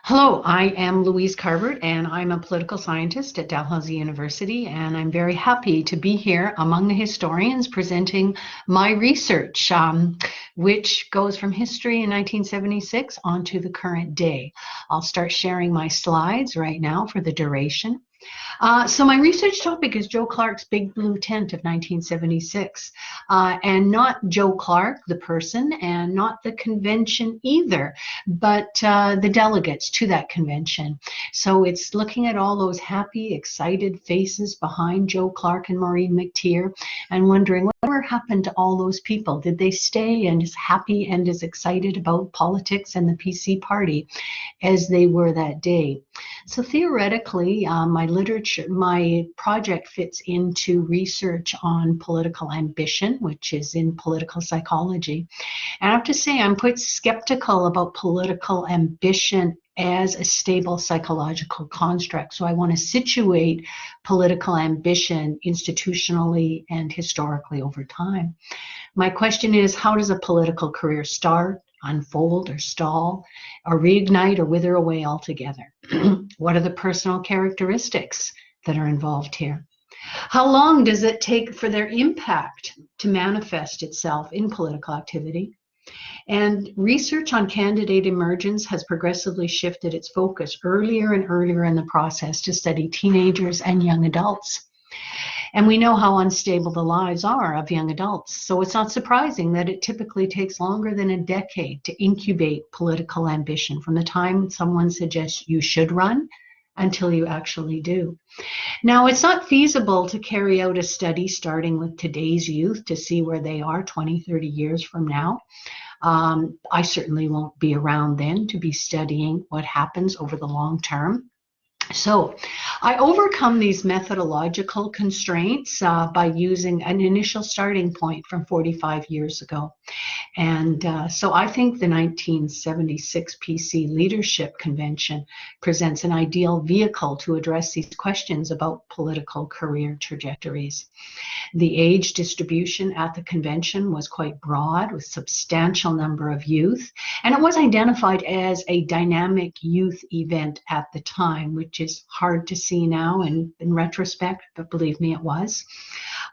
Hello, I am Louise Carbert, and I'm a political scientist at Dalhousie University, and I'm very happy to be here among the historians presenting my research, which goes from history in 1976 on to the current day. I'll start sharing my slides right now for the duration. So my research topic is Joe Clark's Big Blue Tent of 1976, and not Joe Clark, the person, and not the convention either, but the delegates to that convention. So it's looking at all those happy, excited faces behind Joe Clark and Maureen McTeer and wondering whatever happened to all those people. Did they stay and as happy and as excited about politics and the PC party as they were that day? So theoretically, my project fits into research on political ambition, which is in political psychology. And I have to say, I'm quite skeptical about political ambition as a stable psychological construct. So I want to situate political ambition institutionally and historically over time. My question is, how does a political career start, unfold, or stall, or reignite, or wither away altogether? What are the personal characteristics that are involved here? How long does it take for their impact to manifest itself in political activity? And research on candidate emergence has progressively shifted its focus earlier and earlier in the process to study teenagers and young adults. And we know how unstable the lives are of young adults. So it's not surprising that it typically takes longer than a decade to incubate political ambition from the time someone suggests you should run until you actually do. Now, it's not feasible to carry out a study starting with today's youth to see where they are 20, 30 years from now. I certainly won't be around then to be studying what happens over the long term. So I overcome these methodological constraints by using an initial starting point from 45 years ago. And so I think the 1976 PC Leadership Convention presents an ideal vehicle to address these questions about political career trajectories. The age distribution at the convention was quite broad, with a substantial number of youth, and it was identified as a dynamic youth event at the time, which is hard to see now in retrospect, but believe me, it was.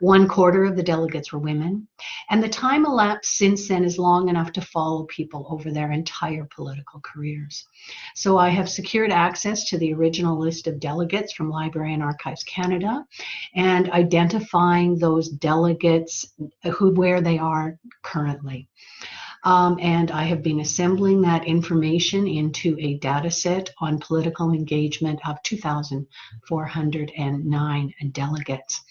1/4 of the delegates were women, and the time elapsed since then is long enough to follow people over their entire political careers. So I have secured access to the original list of delegates from Library and Archives Canada and identifying those delegates where they are currently. And I have been assembling that information into a data set on political engagement of 2,409 delegates.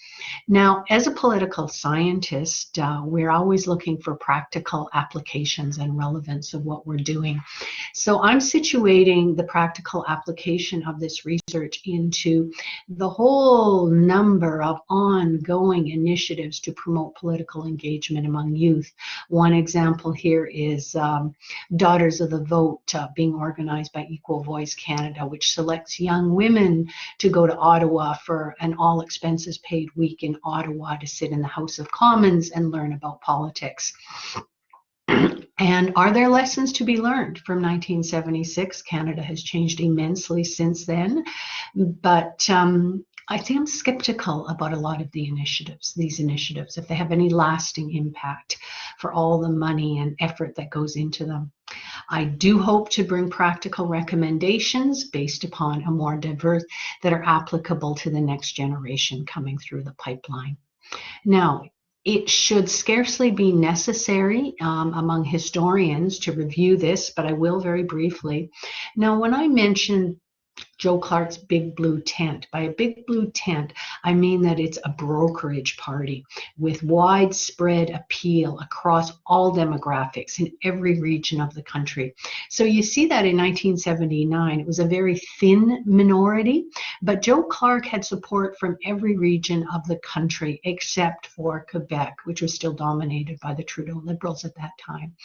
Now, as a political scientist, we're always looking for practical applications and relevance of what we're doing. So I'm situating the practical application of this research into the whole number of ongoing initiatives to promote political engagement among youth. One example here is Daughters of the Vote being organized by Equal Voice Canada, which selects young women to go to Ottawa for an all expenses paid week in Ottawa to sit in the House of Commons and learn about politics. And are there lessons to be learned from 1976? Canada has changed immensely since then, but I think I'm skeptical about a lot of these initiatives, if they have any lasting impact for all the money and effort that goes into them. I do hope to bring practical recommendations based upon a more diverse that are applicable to the next generation coming through the pipeline. Now, it should scarcely be necessary among historians to review this, but I will very briefly. Now, when I mention Joe Clark's Big Blue Tent. By a Big Blue Tent, I mean that it's a brokerage party with widespread appeal across all demographics in every region of the country. So you see that in 1979, it was a very thin minority, but Joe Clark had support from every region of the country except for Quebec, which was still dominated by the Trudeau Liberals at that time.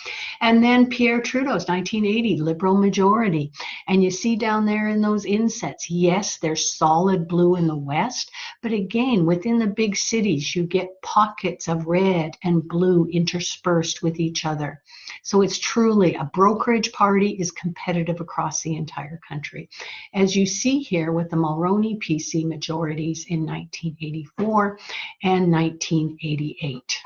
And then Pierre Trudeau's 1980 Liberal majority. And you see down there in those insets, yes, there's solid blue in the west, but again, within the big cities, you get pockets of red and blue interspersed with each other. So it's truly a brokerage party is competitive across the entire country. As you see here with the Mulroney PC majorities in 1984 and 1988.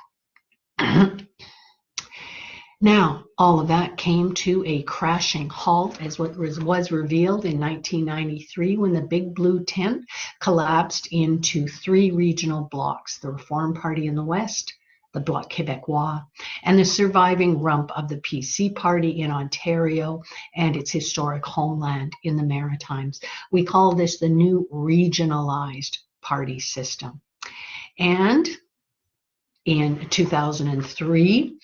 Now, all of that came to a crashing halt as what was revealed in 1993 when the Big Blue Tent collapsed into three regional blocs, the Reform Party in the West, the Bloc Québécois, and the surviving rump of the PC Party in Ontario and its historic homeland in the Maritimes. We call this the new regionalized party system. And in 2003,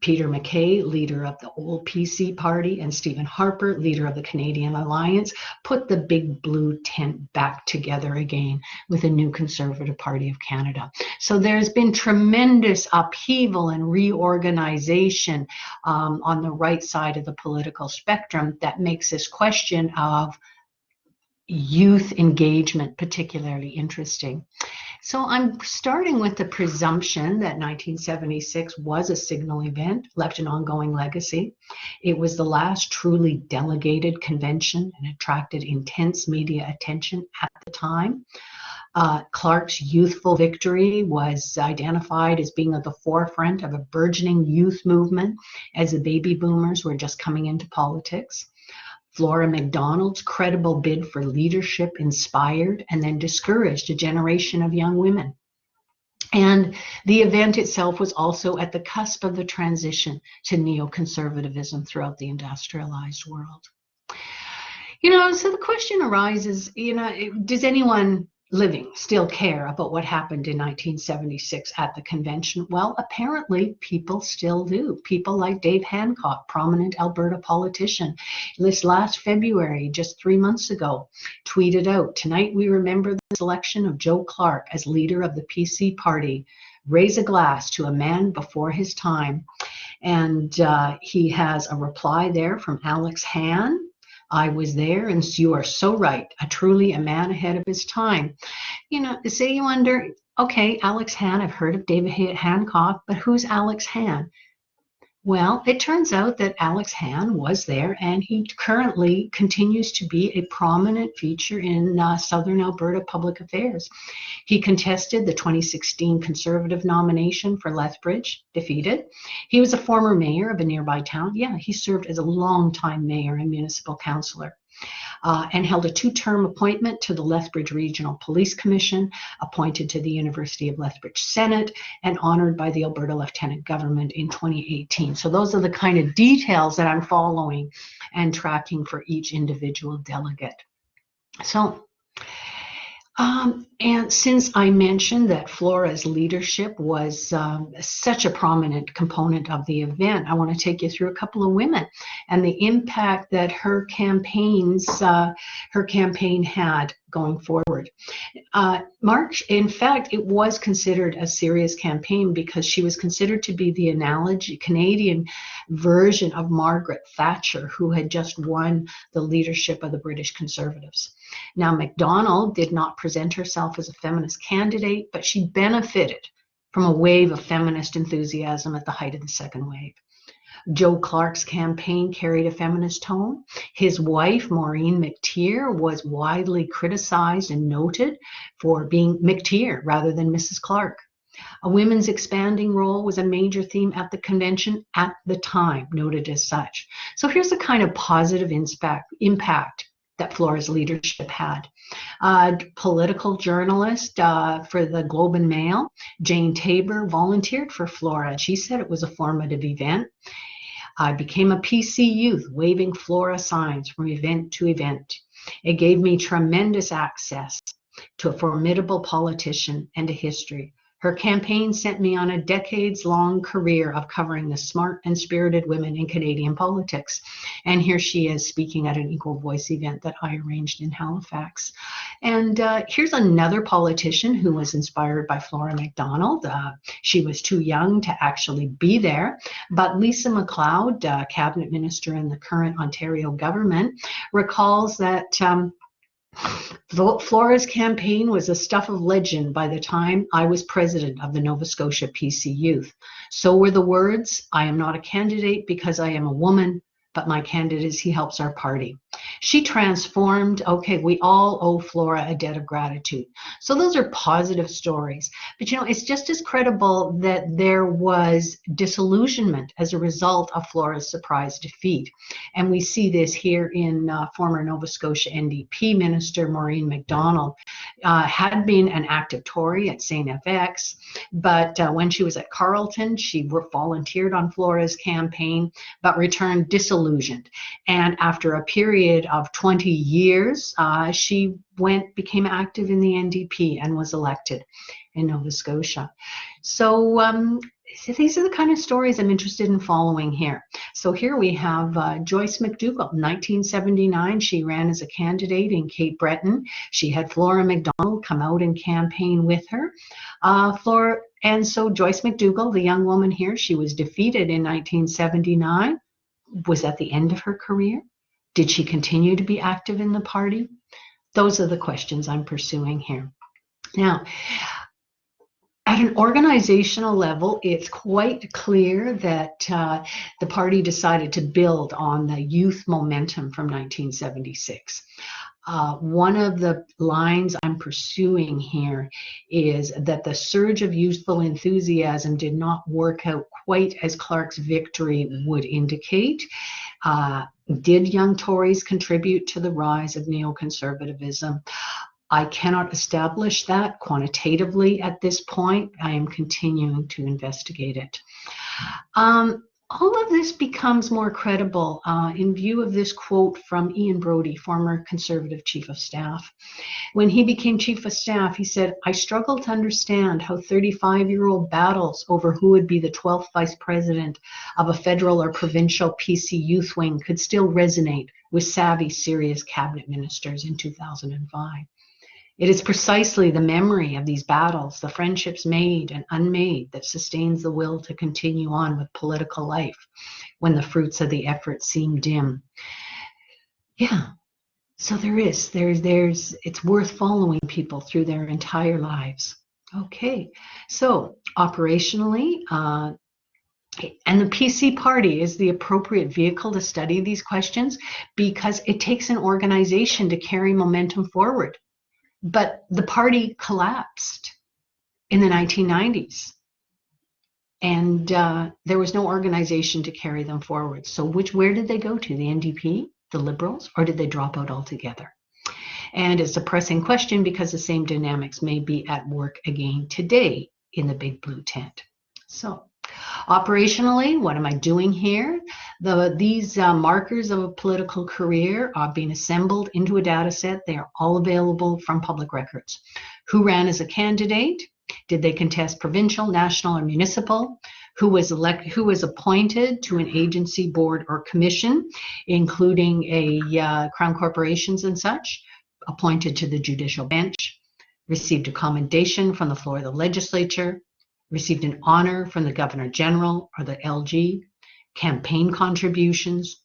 Peter MacKay, leader of the old PC Party, and Stephen Harper, leader of the Canadian Alliance, put the Big Blue Tent back together again with a new Conservative Party of Canada. So there's been tremendous upheaval and reorganization on the right side of the political spectrum that makes this question of youth engagement particularly interesting. So I'm starting with the presumption that 1976 was a signal event, left an ongoing legacy. It was the last truly delegated convention and attracted intense media attention at the time. Clark's youthful victory was identified as being at the forefront of a burgeoning youth movement as the baby boomers were just coming into politics. Flora MacDonald's credible bid for leadership inspired and then discouraged a generation of young women. And the event itself was also at the cusp of the transition to neoconservatism throughout the industrialized world. So the question arises, does anyone living still care about what happened in 1976 at the convention? Well, apparently people still do. People like Dave Hancock, prominent Alberta politician, this last February, just 3 months ago, tweeted out, "Tonight we remember the selection of Joe Clark as leader of the PC Party. Raise a glass to a man before his time." And he has a reply there from Alex Hahn. "I was there, and you are so right. Truly a man ahead of his time." So you wonder, okay, Alex Hahn, I've heard of David Hancock, but who's Alex Hahn? Well, it turns out that Alex Hahn was there, and he currently continues to be a prominent feature in Southern Alberta public affairs. He contested the 2016 Conservative nomination for Lethbridge, defeated. He was a former mayor of a nearby town. Yeah, he served as a longtime mayor and municipal councillor. And held a 2-term appointment to the Lethbridge Regional Police Commission, appointed to the University of Lethbridge Senate, and honored by the Alberta Lieutenant Government in 2018. So those are the kind of details that I'm following and tracking for each individual delegate. So, and since I mentioned that Flora's leadership was such a prominent component of the event, I want to take you through a couple of women and the impact that her campaign had going forward. March, in fact, it was considered a serious campaign because she was considered to be the Canadian version of Margaret Thatcher, who had just won the leadership of the British Conservatives. Now, McDonald did not present herself as a feminist candidate, but she benefited from a wave of feminist enthusiasm at the height of the second wave. Joe Clark's campaign carried a feminist tone. His wife, Maureen McTeer, was widely criticized and noted for being McTeer rather than Mrs. Clark. A women's expanding role was a major theme at the convention at the time, noted as such. So here's the kind of positive impact that Flora's leadership had. Political journalist for the Globe and Mail, Jane Tabor, volunteered for Flora. She said it was a formative event. "I became a PC youth, waving Flora signs from event to event. It gave me tremendous access to a formidable politician and a history. Her campaign sent me on a decades-long career of covering the smart and spirited women in Canadian politics." And here she is speaking at an Equal Voice event that I arranged in Halifax. And here's another politician who was inspired by Flora McDonald. She was too young to actually be there, but Lisa MacLeod, cabinet minister in the current Ontario government, recalls that Flora's campaign was a stuff of legend by the time I was president of the Nova Scotia PC Youth. So were the words, "I am not a candidate because I am a woman, but my candidacy helps our party." She transformed. Okay, we all owe Flora a debt of gratitude. So those are positive stories. But it's just as credible that there was disillusionment as a result of Flora's surprise defeat. And we see this here in former Nova Scotia NDP Minister Maureen McDonald. Had been an active Tory at St. FX, but when she was at Carleton, she volunteered on Flora's campaign, but returned disillusioned. And after a period of 20 years, she became active in the NDP and was elected in Nova Scotia. So these are the kind of stories I'm interested in following here. So here we have Joyce Mcdougall. 1979, she ran as a candidate in Cape Breton. She had Flora McDonald come out and campaign with her. And so Joyce Mcdougall, the young woman here, she was defeated in 1979. Was that the end of her career? Did she continue to be active in the party? Those are the questions I'm pursuing here. Now, at an organizational level, it's quite clear that the party decided to build on the youth momentum from 1976. One of the lines I'm pursuing here is that the surge of youthful enthusiasm did not work out quite as Clark's victory would indicate. Did young Tories contribute to the rise of neoconservatism? I cannot establish that quantitatively at this point. I am continuing to investigate it. All of this becomes more credible in view of this quote from Ian Brodie, former Conservative Chief of Staff. When he became Chief of Staff, he said, "I struggle to understand how 35-year-old battles over who would be the 12th Vice President of a federal or provincial PC youth wing could still resonate with savvy, serious cabinet ministers in 2005. It is precisely the memory of these battles, the friendships made and unmade, that sustains the will to continue on with political life when the fruits of the effort seem dim." Yeah, so it's worth following people through their entire lives. Okay, so operationally, and the PC party is the appropriate vehicle to study these questions because it takes an organization to carry momentum forward. But the party collapsed in the 1990s, and there was no organization to carry them forward. So where did they go to? The NDP, the Liberals, or did they drop out altogether? And it's a pressing question because the same dynamics may be at work again today in the big blue tent. So operationally, what am I doing here? These markers of a political career are being assembled into a data set. They are all available from public records. Who ran as a candidate? Did they contest provincial, national, or municipal? Who was appointed to an agency, board, or commission, including Crown corporations and such, appointed to the judicial bench, received a commendation from the floor of the legislature, received an honor from the Governor General or the LG, campaign contributions,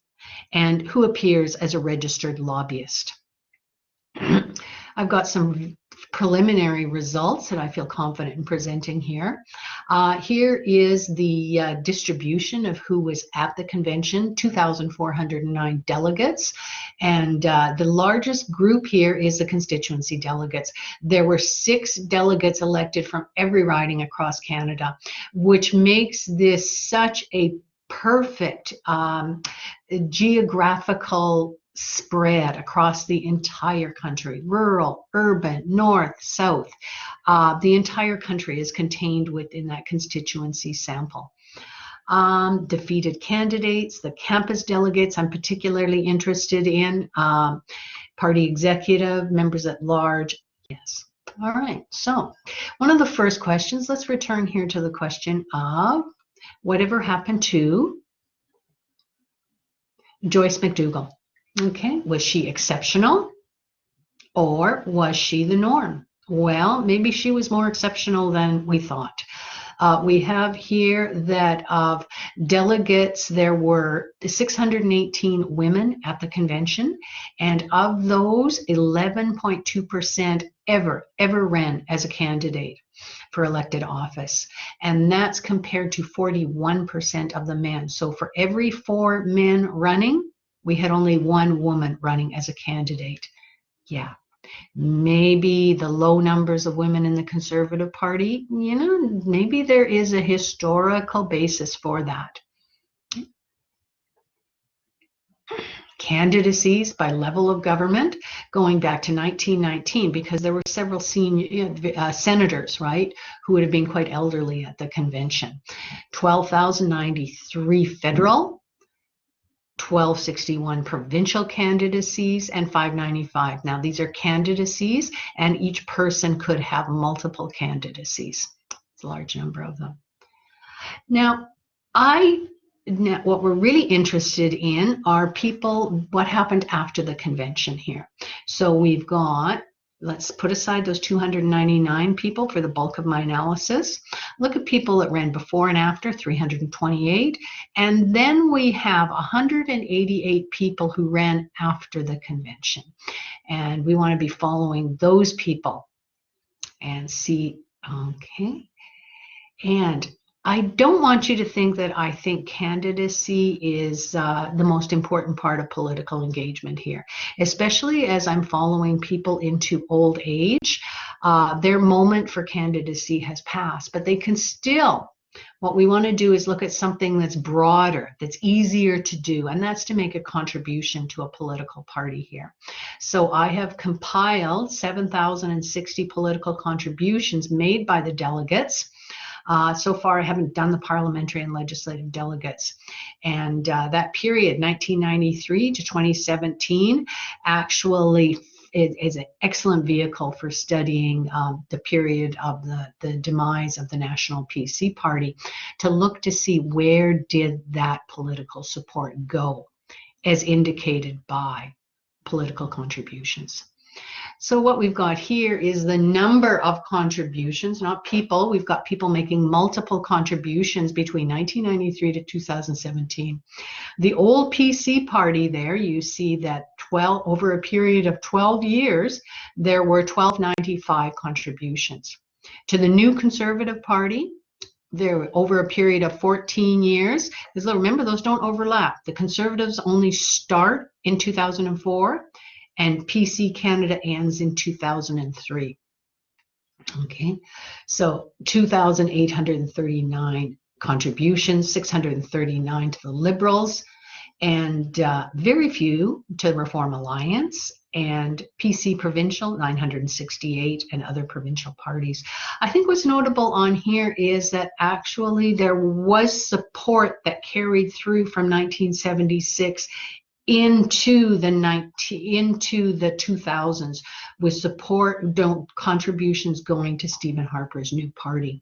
and who appears as a registered lobbyist. I've got some preliminary results that I feel confident in presenting here. Here is the distribution of who was at the convention, 2,409 delegates. And the largest group here is the constituency delegates. There were 6 delegates elected from every riding across Canada, which makes this such a perfect geographical spread across the entire country, rural, urban, north, south. The entire country is contained within that constituency sample. Defeated candidates, the campus delegates I'm particularly interested in, party executive, members at large. Yes. All right. So one of the first questions, let's return here to the question of whatever happened to Joyce Mcdougall. Okay, was she exceptional? Or was she the norm? Well, maybe she was more exceptional than we thought. We have here that of delegates, there were 618 women at the convention, and of those, 11.2% ever ran as a candidate for elected office. And that's compared to 41% of the men. So for every 4 men running, we had only 1 woman running as a candidate. Yeah. Maybe the low numbers of women in the Conservative Party, maybe there is a historical basis for that. Candidacies by level of government going back to 1919, because there were several senior senators, right, who would have been quite elderly at the convention. 12,093 federal, 1261 provincial candidacies, and 595. Now, these are candidacies, and each person could have multiple candidacies. It's a large number of them. Now, what we're really interested in are people, what happened after the convention here. So we've got, let's put aside those 299 people for the bulk of my analysis. Look at people that ran before and after, 328. And then we have 188 people who ran after the convention. And we want to be following those people and see, okay. And I don't want you to think that I think candidacy is the most important part of political engagement here, especially as I'm following people into old age. Their moment for candidacy has passed, but they can still, what we want to do is look at something that's broader, that's easier to do, and that's to make a contribution to a political party here. So I have compiled 7,060 political contributions made by the delegates. So far, I haven't done the parliamentary and legislative delegates. And that period, 1993 to 2017, actually is an excellent vehicle for studying the period of the demise of the National PC Party, to look to see where did that political support go, as indicated by political contributions. So what we've got here is the number of contributions, not people. We've got people making multiple contributions between 1993 to 2017. The old PC party there, you see that over a period of 12 years, there were 1,295 contributions. To the new Conservative Party, there over a period of 14 years, because remember, those don't overlap. The Conservatives only start in 2004. And PC Canada ends in 2003. Okay, so 2,839 contributions, 639 to the Liberals, and very few to the Reform Alliance, and PC Provincial, 968, and other provincial parties. I think what's notable on here is that actually there was support that carried through from 1976 into the 2000s, with contributions going to Stephen Harper's new party.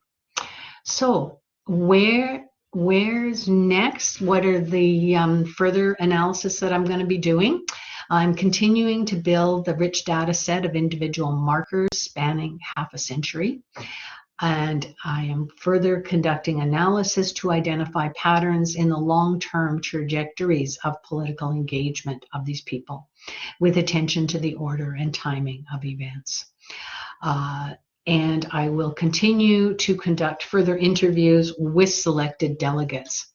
So where's next? What are the further analysis that I'm going to be doing? I'm continuing to build the rich data set of individual markers spanning half a century. And I am further conducting analysis to identify patterns in the long-term trajectories of political engagement of these people, with attention to the order and timing of events. And I will continue to conduct further interviews with selected delegates.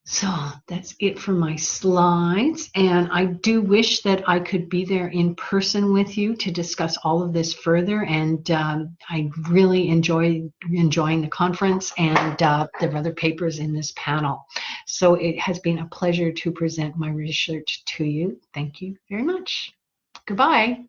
So that's it for my slides, and I do wish that I could be there in person with you to discuss all of this further, and I really enjoying the conference and the other papers in this panel. So it has been a pleasure to present my research to you. Thank you very much. Goodbye.